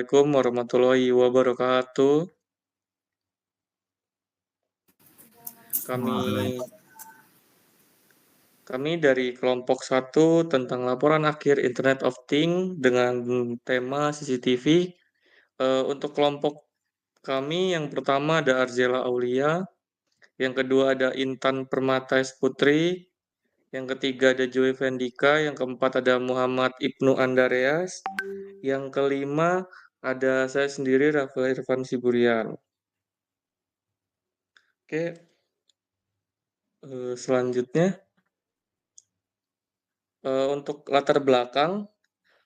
Assalamualaikum warahmatullahi wabarakatuh. Kami dari kelompok 1 tentang laporan akhir Internet of Things dengan tema CCTV. Untuk kelompok kami yang pertama ada Arzela Aulia, yang kedua ada Intan Permatais Putri, yang ketiga ada Joy Vendika, yang keempat ada Muhammad Ibnu Andareas, yang kelima ada saya sendiri Rafael Irfan Siburian. Oke, selanjutnya untuk latar belakang,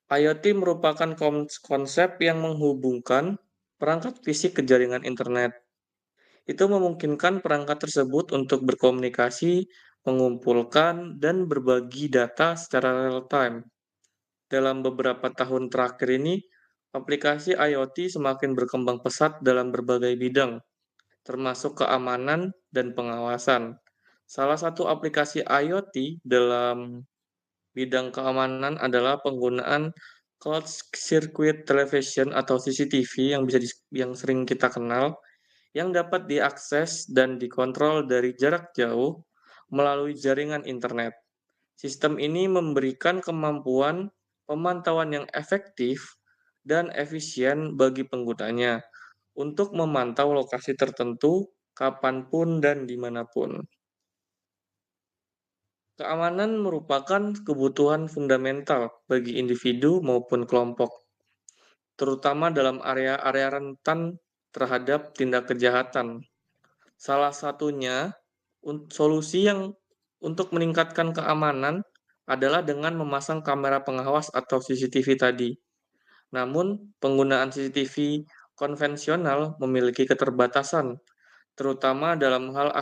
IoT merupakan konsep yang menghubungkan perangkat fisik ke jaringan internet. Itu memungkinkan perangkat tersebut untuk berkomunikasi, mengumpulkan, dan berbagi data secara real-time. Dalam beberapa tahun terakhir ini, aplikasi IoT semakin berkembang pesat dalam berbagai bidang, termasuk keamanan dan pengawasan. Salah satu aplikasi IoT dalam bidang keamanan adalah penggunaan Closed Circuit Television atau CCTV yang sering kita kenal, yang dapat diakses dan dikontrol dari jarak jauh melalui jaringan internet. Sistem ini memberikan kemampuan pemantauan yang efektif dan efisien bagi penggunanya untuk memantau lokasi tertentu kapanpun dan dimanapun. Keamanan merupakan kebutuhan fundamental bagi individu maupun kelompok, terutama dalam area-area rentan terhadap tindak kejahatan. Salah satunya, solusi yang untuk meningkatkan keamanan adalah dengan memasang kamera pengawas atau CCTV tadi. Namun, penggunaan CCTV konvensional memiliki keterbatasan, terutama dalam hal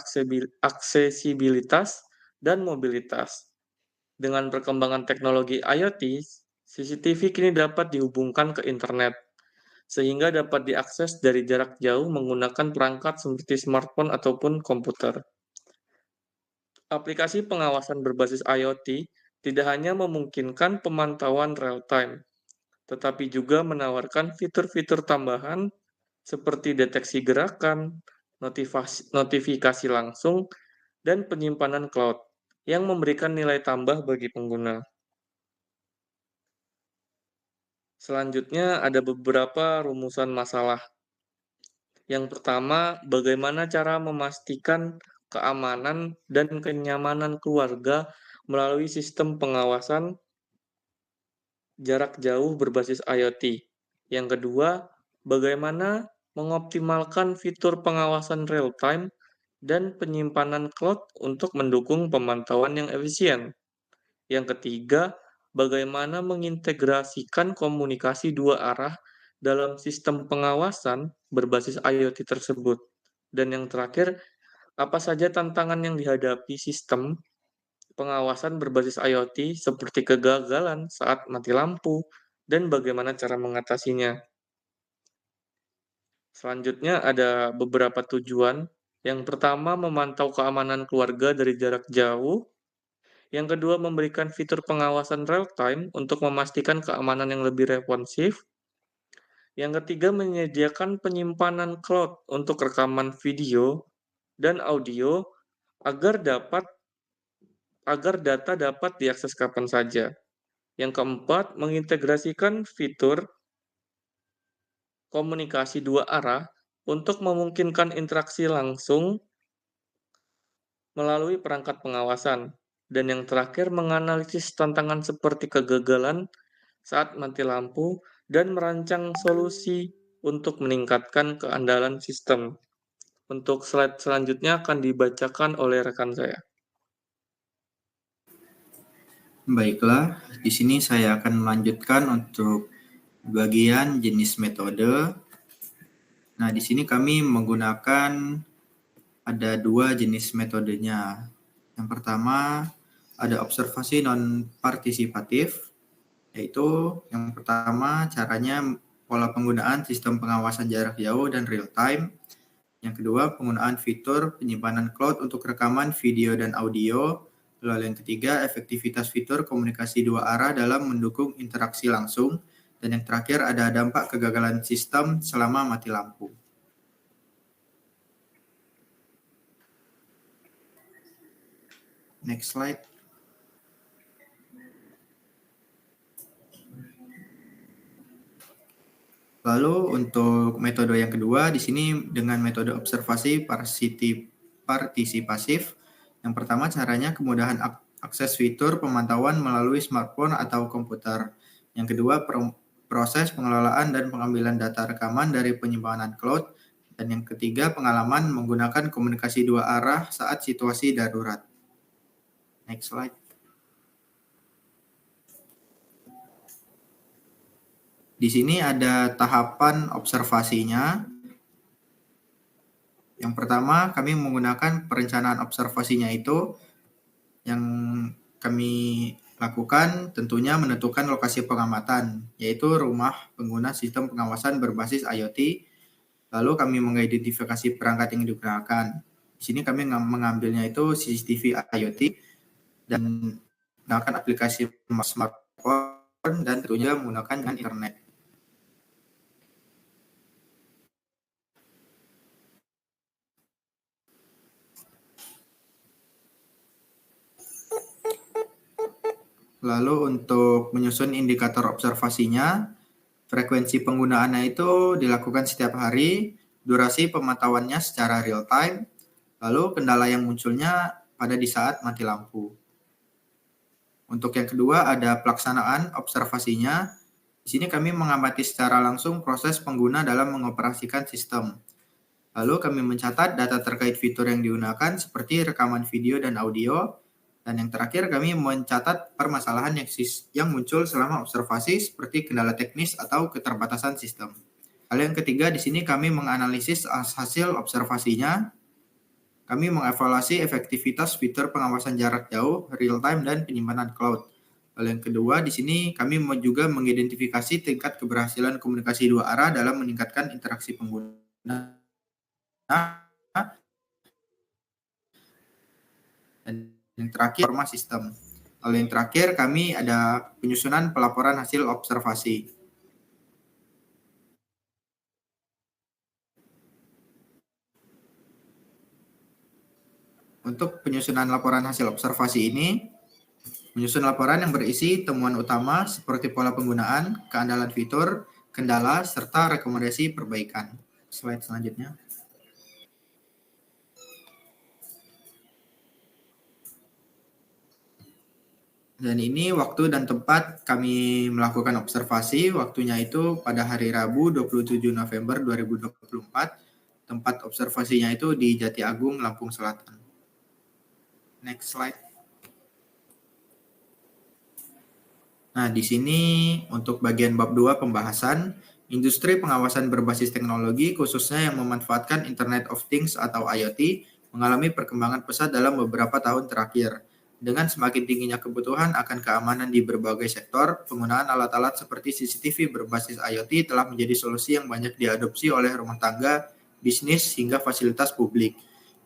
aksesibilitas dan mobilitas. Dengan perkembangan teknologi IoT, CCTV kini dapat dihubungkan ke internet, sehingga dapat diakses dari jarak jauh menggunakan perangkat seperti smartphone ataupun komputer. Aplikasi pengawasan berbasis IoT tidak hanya memungkinkan pemantauan real-time, tetapi juga menawarkan fitur-fitur tambahan seperti deteksi gerakan, notifikasi langsung, dan penyimpanan cloud yang memberikan nilai tambah bagi pengguna. Selanjutnya ada beberapa rumusan masalah. Yang pertama, bagaimana cara memastikan keamanan dan kenyamanan keluarga melalui sistem pengawasan jarak jauh berbasis IoT. Yang kedua, bagaimana mengoptimalkan fitur pengawasan real-time dan penyimpanan cloud untuk mendukung pemantauan yang efisien. Yang ketiga, bagaimana mengintegrasikan komunikasi dua arah dalam sistem pengawasan berbasis IoT tersebut. Dan yang terakhir, apa saja tantangan yang dihadapi sistem pengawasan berbasis IoT seperti kegagalan saat mati lampu, dan bagaimana cara mengatasinya. Selanjutnya ada beberapa tujuan. Yang pertama, memantau keamanan keluarga dari jarak jauh. Yang kedua, memberikan fitur pengawasan real-time untuk memastikan keamanan yang lebih responsif. Yang ketiga, menyediakan penyimpanan cloud untuk rekaman video dan audio agar data dapat diakses kapan saja. Yang keempat, mengintegrasikan fitur komunikasi dua arah untuk memungkinkan interaksi langsung melalui perangkat pengawasan. Dan yang terakhir, menganalisis tantangan seperti kegagalan saat mati lampu dan merancang solusi untuk meningkatkan keandalan sistem. Untuk slide selanjutnya akan dibacakan oleh rekan saya. Baiklah, di sini saya akan melanjutkan untuk bagian jenis metode. Nah, di sini kami menggunakan ada dua jenis metodenya. Yang pertama ada observasi non-partisipatif, yaitu yang pertama caranya pola penggunaan sistem pengawasan jarak jauh dan real time. Yang kedua, penggunaan fitur penyimpanan cloud untuk rekaman video dan audio. Lalu yang ketiga, efektivitas fitur komunikasi dua arah dalam mendukung interaksi langsung Dan yang terakhir ada dampak kegagalan sistem selama mati lampu. Next slide. Lalu untuk metode yang kedua di sini dengan metode observasi partisipasif. Yang pertama caranya kemudahan akses fitur pemantauan melalui smartphone atau komputer. Yang kedua proses pengelolaan dan pengambilan data rekaman dari penyimpanan cloud. Dan yang ketiga pengalaman menggunakan komunikasi dua arah saat situasi darurat. Next slide. Di sini ada tahapan observasinya. Yang pertama, kami menggunakan perencanaan observasinya itu yang kami lakukan tentunya menentukan lokasi pengamatan, yaitu rumah pengguna sistem pengawasan berbasis IoT. Lalu kami mengidentifikasi perangkat yang digunakan. Di sini kami mengambilnya itu CCTV IoT dan menggunakan aplikasi smartphone dan tentunya menggunakan internet. Lalu untuk menyusun indikator observasinya, frekuensi penggunaannya itu dilakukan setiap hari, durasi pemantauannya secara real time, lalu kendala yang munculnya pada di saat mati lampu. Untuk yang kedua ada pelaksanaan observasinya. Di sini kami mengamati secara langsung proses pengguna dalam mengoperasikan sistem. Lalu kami mencatat data terkait fitur yang digunakan seperti rekaman video dan audio. Dan yang terakhir kami mencatat permasalahan yang muncul selama observasi seperti kendala teknis atau keterbatasan sistem. Lalu yang ketiga di sini kami menganalisis hasil observasinya. Kami mengevaluasi efektivitas fitur pengawasan jarak jauh, real time dan penyimpanan cloud. Lalu yang kedua di sini kami juga mengidentifikasi tingkat keberhasilan komunikasi dua arah dalam meningkatkan interaksi pengguna. Dan yang terakhir performa sistem. Lalu yang terakhir kami ada penyusunan pelaporan hasil observasi. Untuk penyusunan laporan hasil observasi ini, menyusun laporan yang berisi temuan utama seperti pola penggunaan, keandalan fitur, kendala, serta rekomendasi perbaikan. Slide selanjutnya. Dan ini waktu dan tempat kami melakukan observasi, waktunya itu pada hari Rabu 27 November 2024. Tempat observasinya itu di Jati Agung, Lampung Selatan. Next slide. Nah, di sini untuk bagian bab 2 pembahasan, industri pengawasan berbasis teknologi khususnya yang memanfaatkan Internet of Things atau IoT mengalami perkembangan pesat dalam beberapa tahun terakhir. Dengan semakin tingginya kebutuhan akan keamanan di berbagai sektor, penggunaan alat-alat seperti CCTV berbasis IoT telah menjadi solusi yang banyak diadopsi oleh rumah tangga, bisnis, hingga fasilitas publik.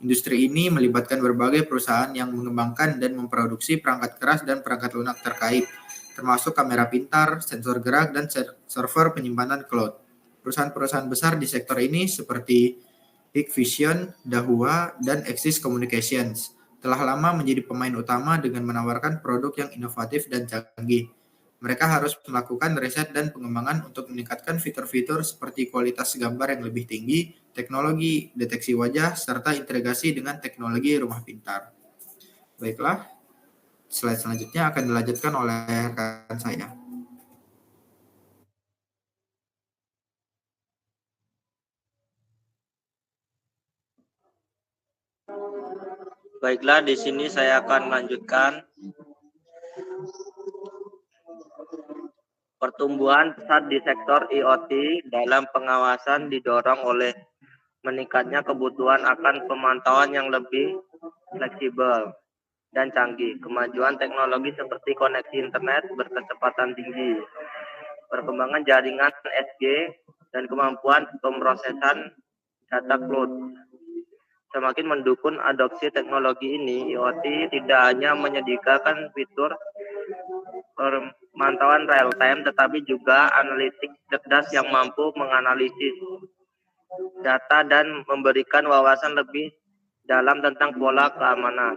Industri ini melibatkan berbagai perusahaan yang mengembangkan dan memproduksi perangkat keras dan perangkat lunak terkait, termasuk kamera pintar, sensor gerak, dan server penyimpanan cloud. Perusahaan-perusahaan besar di sektor ini seperti Hikvision, Dahua, dan Axis Communications telah lama menjadi pemain utama dengan menawarkan produk yang inovatif dan canggih. Mereka harus melakukan riset dan pengembangan untuk meningkatkan fitur-fitur seperti kualitas gambar yang lebih tinggi, teknologi deteksi wajah, serta integrasi dengan teknologi rumah pintar. Baiklah, slide selanjutnya akan dilanjutkan oleh rekan saya. Baiklah, di sini saya akan melanjutkan pertumbuhan pesat di sektor IoT dalam pengawasan didorong oleh meningkatnya kebutuhan akan pemantauan yang lebih fleksibel dan canggih, kemajuan teknologi seperti koneksi internet berkecepatan tinggi, perkembangan jaringan 5G, dan kemampuan pemrosesan data cloud. Semakin mendukung adopsi teknologi ini, IoT tidak hanya menyediakan fitur pemantauan real time, tetapi juga analitik cerdas yang mampu menganalisis data dan memberikan wawasan lebih dalam tentang pola keamanan.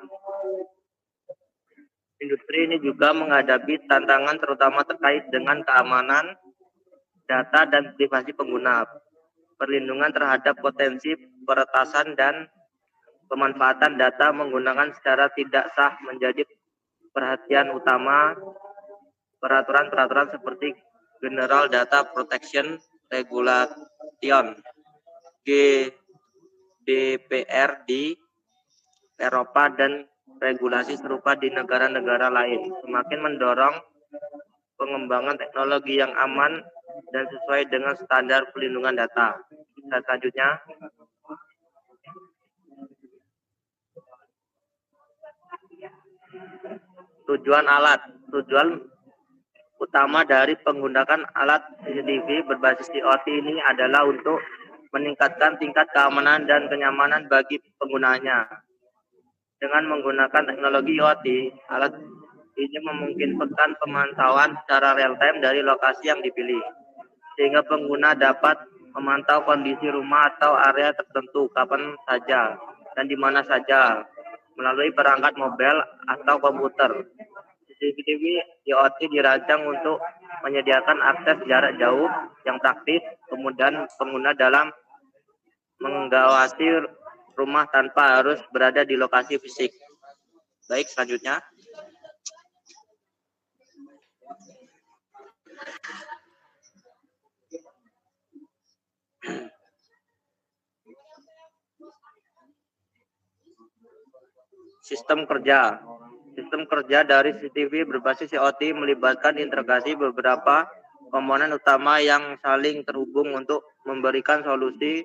Industri ini juga menghadapi tantangan terutama terkait dengan keamanan data dan privasi pengguna, perlindungan terhadap potensi peretasan dan pemanfaatan data menggunakan secara tidak sah menjadi perhatian utama. Peraturan-peraturan seperti General Data Protection Regulation GDPR di Eropa dan regulasi serupa di negara-negara lain semakin mendorong pengembangan teknologi yang aman dan sesuai dengan standar perlindungan data. Selanjutnya, tujuan utama dari penggunaan alat CCTV berbasis IoT ini adalah untuk meningkatkan tingkat keamanan dan kenyamanan bagi penggunanya. Dengan menggunakan teknologi IoT, alat ini memungkinkan pemantauan secara real-time dari lokasi yang dipilih, sehingga pengguna dapat memantau kondisi rumah atau area tertentu kapan saja dan di mana saja melalui perangkat mobile atau komputer. CCTV IoT dirancang untuk menyediakan akses jarak jauh yang praktis, kemudian pengguna dalam mengawasi rumah tanpa harus berada di lokasi fisik. Baik, selanjutnya. Sistem kerja. Sistem kerja dari CCTV berbasis IoT melibatkan integrasi beberapa komponen utama yang saling terhubung untuk memberikan solusi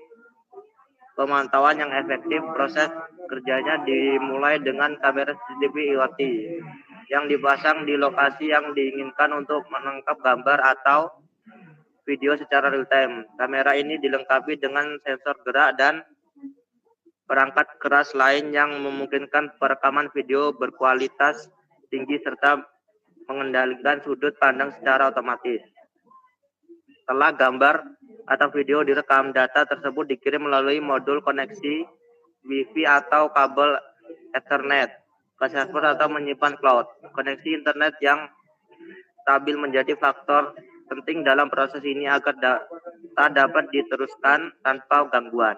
pemantauan yang efektif. Proses kerjanya dimulai dengan kamera CCTV IoT yang dipasang di lokasi yang diinginkan untuk menangkap gambar atau video secara real time. Kamera ini dilengkapi dengan sensor gerak dan perangkat keras lain yang memungkinkan perekaman video berkualitas tinggi serta mengendalikan sudut pandang secara otomatis. Setelah gambar atau video direkam, data tersebut dikirim melalui modul koneksi Wi-Fi atau kabel Ethernet ke server atau menyimpan cloud. Koneksi internet yang stabil menjadi faktor penting dalam proses ini agar data dapat diteruskan tanpa gangguan.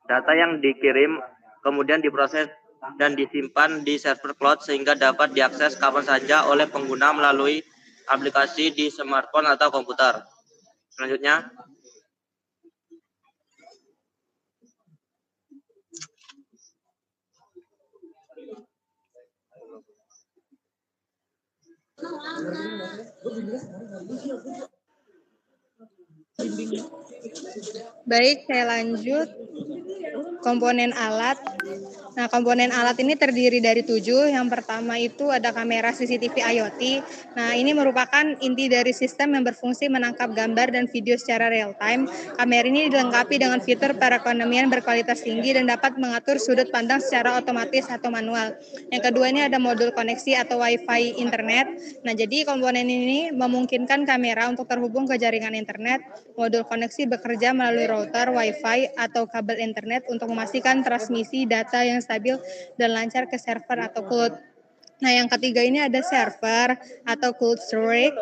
Data yang dikirim kemudian diproses dan disimpan di server cloud sehingga dapat diakses kapan saja oleh pengguna melalui aplikasi di smartphone atau komputer. Selanjutnya, baik, saya lanjut. Komponen alat. Nah, komponen alat ini terdiri dari 7. Yang pertama itu ada kamera CCTV IoT. Nah, ini merupakan inti dari sistem yang berfungsi menangkap gambar dan video secara real time. Kamera ini dilengkapi dengan fitur perekonomian berkualitas tinggi dan dapat mengatur sudut pandang secara otomatis atau manual. Yang kedua ini ada modul koneksi atau Wi-Fi internet. Nah, jadi komponen ini memungkinkan kamera untuk terhubung ke jaringan internet. Modul koneksi bekerja melalui router, Wi-Fi, atau kabel internet untuk memastikan transmisi data yang stabil dan lancar ke server atau cloud. Nah, yang ketiga ini ada server atau cloud storage,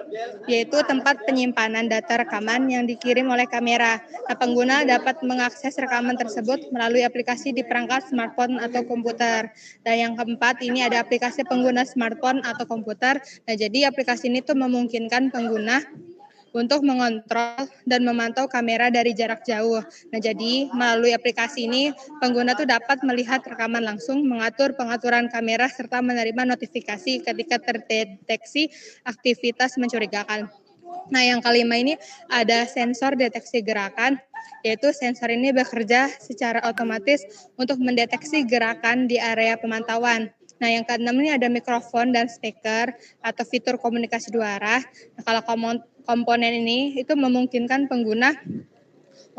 yaitu tempat penyimpanan data rekaman yang dikirim oleh kamera. Nah, pengguna dapat mengakses rekaman tersebut melalui aplikasi di perangkat smartphone atau komputer. Dan yang keempat ini ada aplikasi pengguna smartphone atau komputer. Nah, jadi aplikasi ini tuh memungkinkan pengguna untuk mengontrol dan memantau kamera dari jarak jauh. Nah, jadi melalui aplikasi ini pengguna tuh dapat melihat rekaman langsung, mengatur pengaturan kamera serta menerima notifikasi ketika terdeteksi aktivitas mencurigakan. Nah, yang kelima ini ada sensor deteksi gerakan, yaitu sensor ini bekerja secara otomatis untuk mendeteksi gerakan di area pemantauan. Nah, yang keenam ini ada mikrofon dan speaker atau fitur komunikasi dua arah. Nah, kalau komponen ini itu memungkinkan pengguna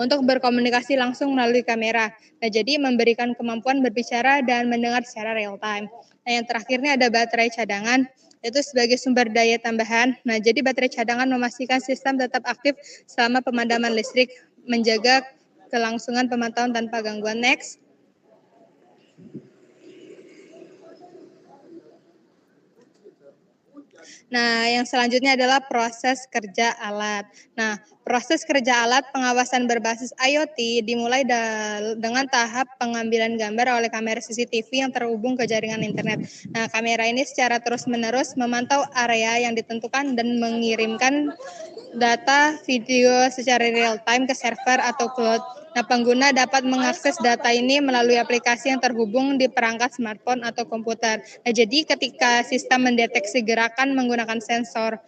untuk berkomunikasi langsung melalui kamera. Nah, jadi memberikan kemampuan berbicara dan mendengar secara real time. Nah, yang terakhir ini ada baterai cadangan yaitu sebagai sumber daya tambahan. Nah, jadi baterai cadangan memastikan sistem tetap aktif selama pemadaman listrik, menjaga kelangsungan pemantauan tanpa gangguan. Next. Nah, yang selanjutnya adalah proses kerja alat. Nah, proses kerja alat pengawasan berbasis IoT dimulai dengan tahap pengambilan gambar oleh kamera CCTV yang terhubung ke jaringan internet. Nah, kamera ini secara terus-menerus memantau area yang ditentukan dan mengirimkan data video secara real time ke server atau cloud. Nah, pengguna dapat mengakses data ini melalui aplikasi yang terhubung di perangkat smartphone atau komputer. Nah, jadi ketika sistem mendeteksi gerakan menggunakan sensor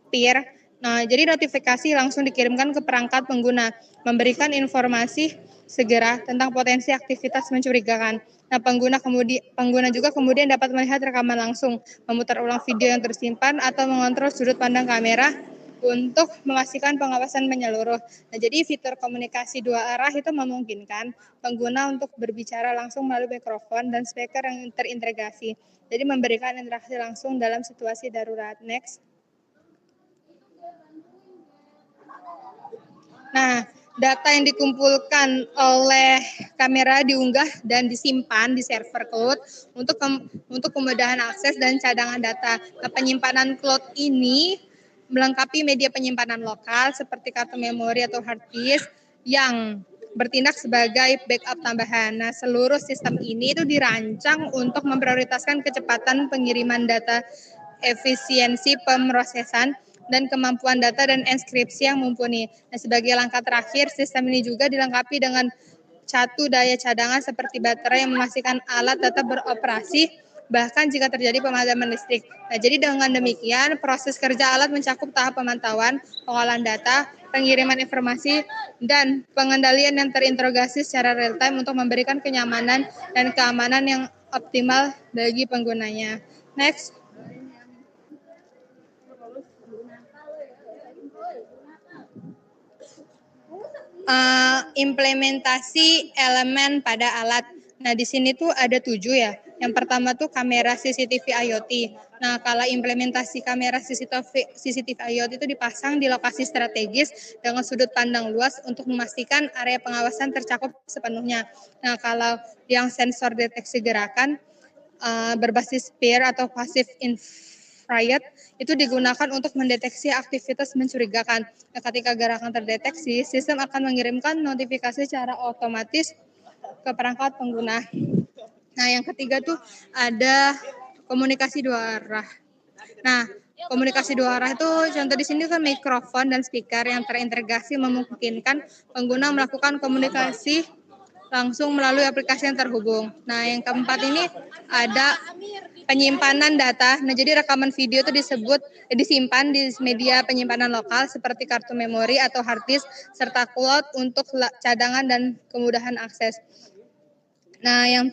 peer, nah jadi notifikasi langsung dikirimkan ke perangkat pengguna, memberikan informasi segera tentang potensi aktivitas mencurigakan. Nah, pengguna juga kemudian dapat melihat rekaman langsung, memutar ulang video yang tersimpan atau mengontrol sudut pandang kamera untuk memastikan pengawasan menyeluruh. Nah, jadi fitur komunikasi dua arah itu memungkinkan pengguna untuk berbicara langsung melalui mikrofon dan speaker yang terintegrasi. Jadi memberikan interaksi langsung dalam situasi darurat. Next. Nah, data yang dikumpulkan oleh kamera diunggah dan disimpan di server cloud untuk kemudahan akses dan cadangan data. Nah, penyimpanan cloud ini melengkapi media penyimpanan lokal seperti kartu memori atau hard disk yang bertindak sebagai backup tambahan. Nah, seluruh sistem ini itu dirancang untuk memprioritaskan kecepatan pengiriman data, efisiensi pemrosesan, dan kemampuan data dan enskripsi yang mumpuni. Nah, sebagai langkah terakhir, sistem ini juga dilengkapi dengan catu daya cadangan seperti baterai yang memastikan alat tetap beroperasi bahkan jika terjadi pemadaman listrik. Nah, jadi dengan demikian, proses kerja alat mencakup tahap pemantauan, pengolahan data, pengiriman informasi, dan pengendalian yang terintegrasi secara real time untuk memberikan kenyamanan dan keamanan yang optimal bagi penggunanya. Next. Implementasi elemen pada alat. Nah, di sini tuh ada 7 ya. Yang pertama tuh kamera CCTV IoT. Nah, kalau implementasi kamera CCTV IoT itu dipasang di lokasi strategis dengan sudut pandang luas untuk memastikan area pengawasan tercakup sepenuhnya. Nah, kalau yang sensor deteksi gerakan berbasis peer atau passive infrared itu digunakan untuk mendeteksi aktivitas mencurigakan. Nah, ketika gerakan terdeteksi, sistem akan mengirimkan notifikasi secara otomatis ke perangkat pengguna. Nah, yang ketiga tuh ada komunikasi dua arah. Nah, komunikasi dua arah itu contoh di sini kan mikrofon dan speaker yang terintegrasi memungkinkan pengguna melakukan komunikasi langsung melalui aplikasi yang terhubung. Nah, yang keempat ini ada penyimpanan data. Nah, jadi rekaman video itu disimpan di media penyimpanan lokal seperti kartu memori atau hard disk serta cloud untuk cadangan dan kemudahan akses. Nah, yang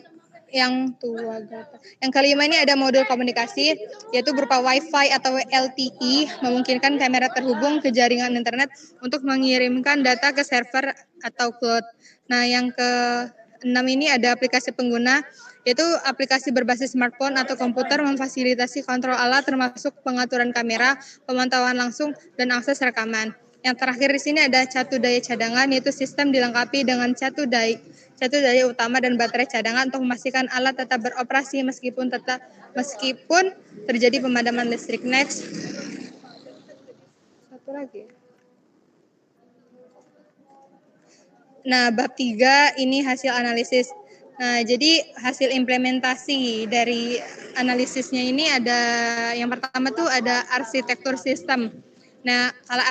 kelima ini ada modul komunikasi, yaitu berupa Wi-Fi atau LTE, memungkinkan kamera terhubung ke jaringan internet untuk mengirimkan data ke server atau cloud. Nah, yang ke-6 ini ada aplikasi pengguna, yaitu aplikasi berbasis smartphone atau komputer memfasilitasi kontrol alat termasuk pengaturan kamera, pemantauan langsung, dan akses rekaman. Yang terakhir di sini ada catu daya cadangan, yaitu sistem dilengkapi dengan catu daya utama dan baterai cadangan untuk memastikan alat tetap beroperasi meskipun terjadi pemadaman listrik. Next. Satu lagi. Nah, bab 3 ini hasil analisis. Nah, jadi hasil implementasi dari analisisnya ini ada yang pertama tuh ada arsitektur sistem. Nah, kalau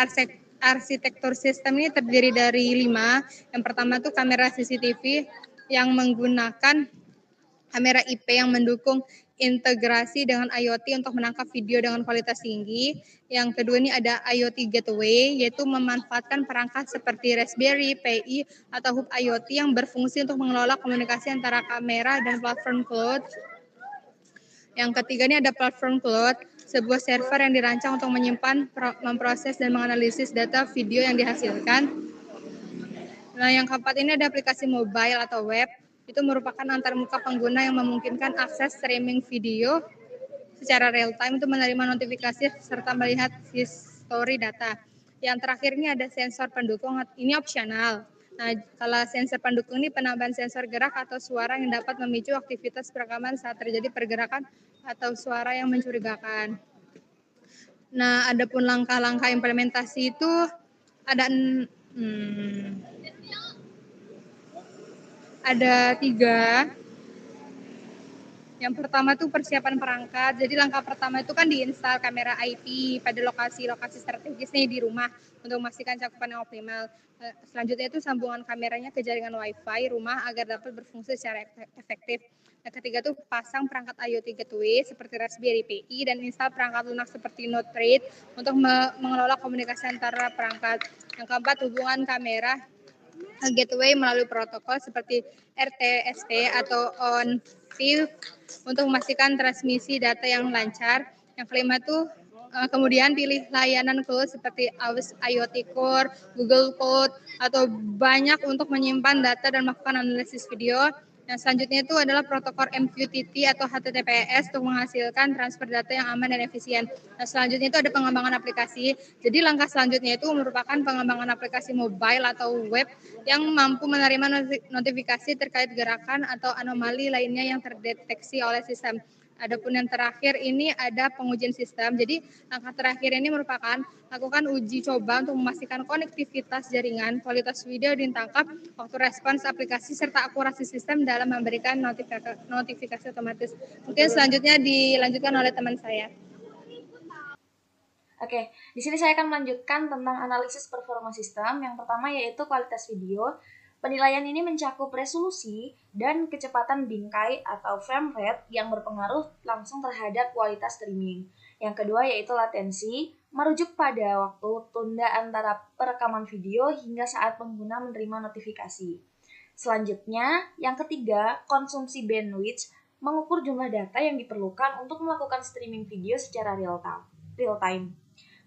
arsitektur sistem ini terdiri dari 5. Yang pertama tuh kamera CCTV yang menggunakan kamera IP yang mendukung integrasi dengan IoT untuk menangkap video dengan kualitas tinggi. Yang kedua ini ada IoT Gateway, yaitu memanfaatkan perangkat seperti Raspberry Pi atau hub IoT yang berfungsi untuk mengelola komunikasi antara kamera dan platform cloud. Yang ketiga ini ada platform cloud, sebuah server yang dirancang untuk menyimpan, memproses, dan menganalisis data video yang dihasilkan. Nah, yang keempat ini ada aplikasi mobile atau web, itu merupakan antarmuka pengguna yang memungkinkan akses streaming video secara real time untuk menerima notifikasi serta melihat history data. Yang terakhir ini ada sensor pendukung, ini opsional. Nah, kalau sensor pendukung ini penambahan sensor gerak atau suara yang dapat memicu aktivitas perekaman saat terjadi pergerakan atau suara yang mencurigakan. Nah, adapun langkah-langkah implementasi itu ada 3. Yang pertama tuh persiapan perangkat. Jadi langkah pertama itu kan diinstal kamera IP pada lokasi-lokasi strategis nih di rumah untuk memastikan cakupan yang optimal. Selanjutnya itu sambungan kameranya ke jaringan WiFi rumah agar dapat berfungsi secara efektif. Yang ketiga tuh pasang perangkat IoT gateway seperti Raspberry Pi dan install perangkat lunak seperti Node-RED untuk mengelola komunikasi antara perangkat. Yang keempat, hubungan kamera gateway melalui protokol seperti RTSP atau on-view untuk memastikan transmisi data yang lancar. Yang kelima tuh kemudian pilih layanan cloud seperti IoT Core, Google Cloud, atau banyak untuk menyimpan data dan melakukan analisis video. Yang selanjutnya itu adalah protokol MQTT atau HTTPS untuk menghasilkan transfer data yang aman dan efisien. Nah, selanjutnya itu ada pengembangan aplikasi. Jadi langkah selanjutnya itu merupakan pengembangan aplikasi mobile atau web yang mampu menerima notifikasi terkait gerakan atau anomali lainnya yang terdeteksi oleh sistem. Adapun yang terakhir ini ada pengujian sistem. Jadi langkah terakhir ini merupakan lakukan uji coba untuk memastikan konektivitas jaringan, kualitas video ditangkap, waktu respons aplikasi, serta akurasi sistem dalam memberikan notifikasi otomatis. Mungkin selanjutnya dilanjutkan oleh teman saya. Oke, di sini saya akan melanjutkan tentang analisis performa sistem. Yang pertama yaitu kualitas video. Penilaian ini mencakup resolusi dan kecepatan bingkai atau frame rate yang berpengaruh langsung terhadap kualitas streaming. Yang kedua yaitu latensi, merujuk pada waktu tunda antara perekaman video hingga saat pengguna menerima notifikasi. Selanjutnya, yang ketiga, konsumsi bandwidth, mengukur jumlah data yang diperlukan untuk melakukan streaming video secara real time.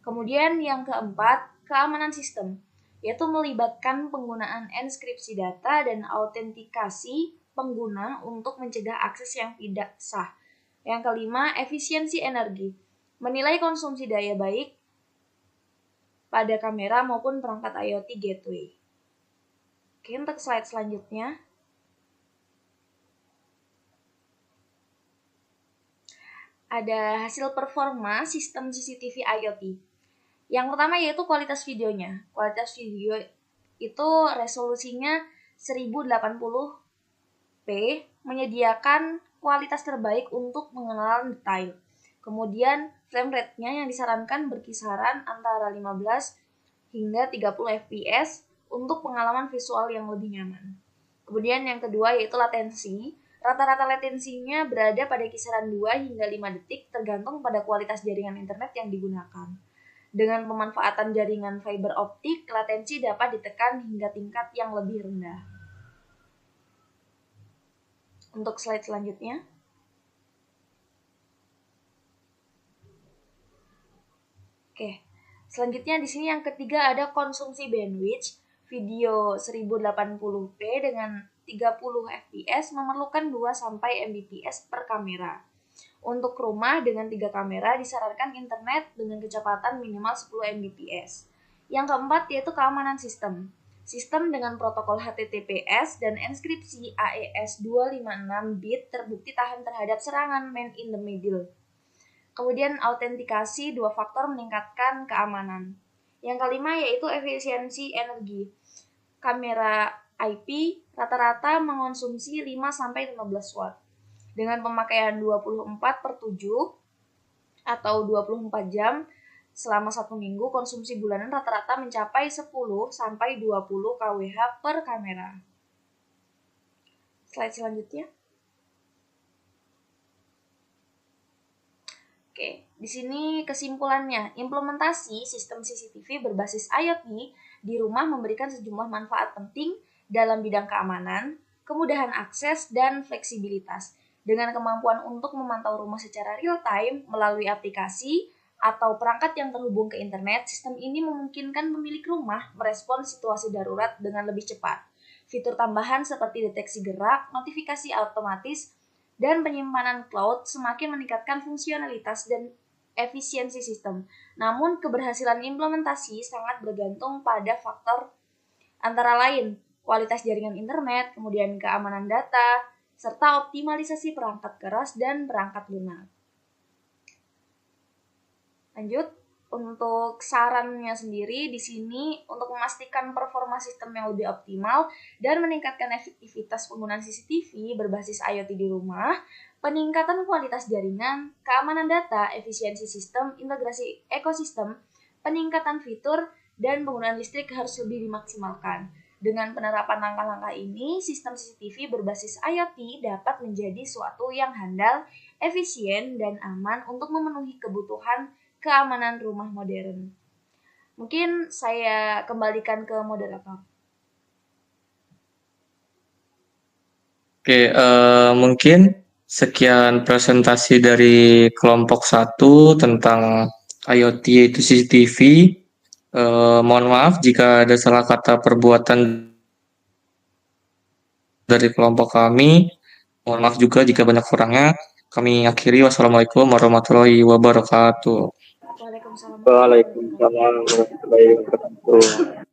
Kemudian yang keempat, keamanan sistem, yaitu melibatkan penggunaan enskripsi data dan autentikasi pengguna untuk mencegah akses yang tidak sah. Yang kelima, efisiensi energi, menilai konsumsi daya baik pada kamera maupun perangkat IoT gateway. Oke, untuk slide selanjutnya. Ada hasil performa sistem CCTV IoT. Yang pertama yaitu kualitas videonya. Kualitas video itu resolusinya 1080p, menyediakan kualitas terbaik untuk pengenalan detail. Kemudian frame rate-nya yang disarankan berkisaran antara 15 hingga 30 fps untuk pengalaman visual yang lebih nyaman. Kemudian yang kedua yaitu latensi. Rata-rata latensinya berada pada kisaran 2 hingga 5 detik tergantung pada kualitas jaringan internet yang digunakan. Dengan pemanfaatan jaringan fiber optik, latensi dapat ditekan hingga tingkat yang lebih rendah. Untuk slide selanjutnya. Oke, selanjutnya di sini yang ketiga ada konsumsi bandwidth. Video 1080p dengan 30 fps memerlukan 2-3 Mbps per kamera. Untuk rumah dengan 3 kamera disarankan internet dengan kecepatan minimal 10 Mbps. Yang keempat yaitu keamanan sistem. Sistem dengan protokol HTTPS dan enskripsi AES 256 bit terbukti tahan terhadap serangan man in the middle. Kemudian autentikasi 2 faktor meningkatkan keamanan. Yang kelima yaitu efisiensi energi. Kamera IP rata-rata mengonsumsi 5-15 watt. Dengan pemakaian 24/7 atau 24 jam selama 1 minggu, konsumsi bulanan rata-rata mencapai 10-20 kWh per kamera. Slide selanjutnya. Oke, di sini kesimpulannya, implementasi sistem CCTV berbasis IoT di rumah memberikan sejumlah manfaat penting dalam bidang keamanan, kemudahan akses, dan fleksibilitas. Dengan kemampuan untuk memantau rumah secara real-time melalui aplikasi atau perangkat yang terhubung ke internet, sistem ini memungkinkan pemilik rumah merespons situasi darurat dengan lebih cepat. Fitur tambahan seperti deteksi gerak, notifikasi otomatis, dan penyimpanan cloud semakin meningkatkan fungsionalitas dan efisiensi sistem. Namun, keberhasilan implementasi sangat bergantung pada faktor antara lain kualitas jaringan internet, kemudian keamanan data, serta optimalisasi perangkat keras dan perangkat lunak. Lanjut, untuk sarannya sendiri di sini untuk memastikan performa sistem yang lebih optimal dan meningkatkan efektivitas penggunaan CCTV berbasis IoT di rumah, peningkatan kualitas jaringan, keamanan data, efisiensi sistem, integrasi ekosistem, peningkatan fitur, dan penggunaan listrik harus lebih dimaksimalkan. Dengan penerapan langkah-langkah ini, sistem CCTV berbasis IoT dapat menjadi suatu yang handal, efisien, dan aman untuk memenuhi kebutuhan keamanan rumah modern. Mungkin saya kembalikan ke moderator. Oke, mungkin sekian presentasi dari kelompok 1 tentang IoT yaitu CCTV. Mohon maaf jika ada salah kata perbuatan dari kelompok kami. Mohon maaf juga jika banyak kurangnya. Kami akhiri. Wassalamualaikum warahmatullahi wabarakatuh. Waalaikumsalam. Waalaikumsalam warahmatullahi wabarakatuh.